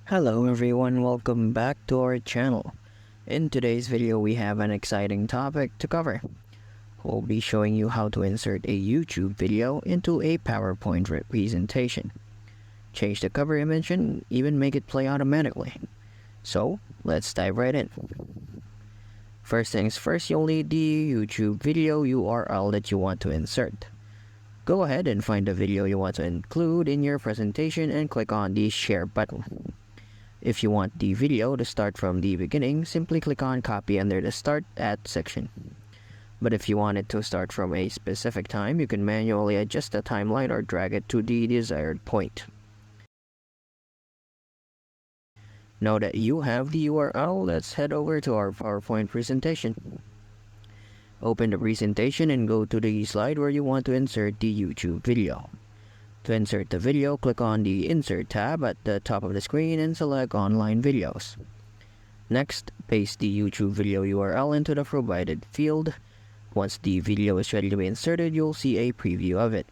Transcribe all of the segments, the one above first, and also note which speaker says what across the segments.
Speaker 1: Hello everyone, welcome back to our channel. In today's video we have an exciting topic to cover. We'll be showing you how to insert a YouTube video into a PowerPoint presentation. Change the cover image and even make it play automatically. So, let's dive right in. First things first, you'll need the YouTube video URL that you want to insert. Go ahead and find the video you want to include in your presentation and click on the share button. If you want the video to start from the beginning, simply click on copy under the start at section. But if you want it to start from a specific time, you can manually adjust the timeline or drag it to the desired point. Now that you have the URL, let's head over to our PowerPoint presentation. Open the presentation and go to the slide where you want to insert the YouTube video. To insert the video, click on the Insert tab at the top of the screen and select Online Videos. Next, paste the YouTube video URL into the provided field. Once the video is ready to be inserted, you'll see a preview of it.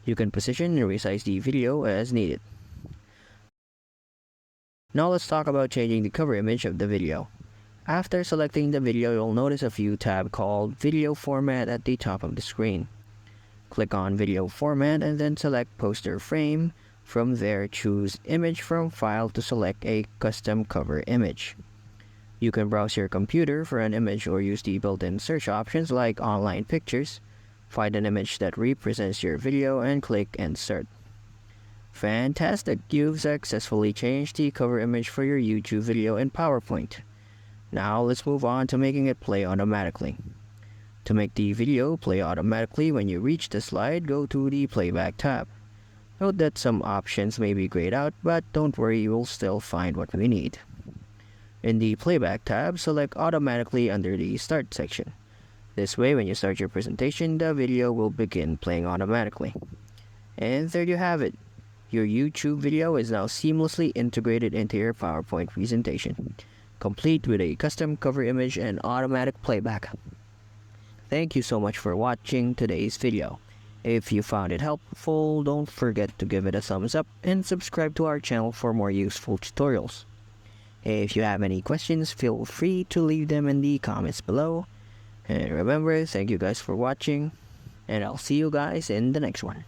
Speaker 1: You can position and resize the video as needed. Now let's talk about changing the cover image of the video. After selecting the video, you'll notice a view tab called Video Format at the top of the screen. Click on Video Format and then select Poster Frame. From there, choose Image from File to select a custom cover image. You can browse your computer for an image or use the built-in search options like Online Pictures. Find an image that represents your video and click Insert. Fantastic! You've successfully changed the cover image for your YouTube video in PowerPoint. Now let's move on to making it play automatically. To make the video play automatically when you reach the slide, go to the Playback tab. Note that some options may be grayed out, but don't worry, you will still find what we need. In the Playback tab, select Automatically under the Start section. This way, when you start your presentation, the video will begin playing automatically. And there you have it. Your YouTube video is now seamlessly integrated into your PowerPoint presentation, complete with a custom cover image and automatic playback. Thank you so much for watching today's video. If you found it helpful, don't forget to give it a thumbs up and subscribe to our channel for more useful tutorials. If you have any questions, feel free to leave them in the comments below. And remember, thank you guys for watching, and I'll see you guys in the next one.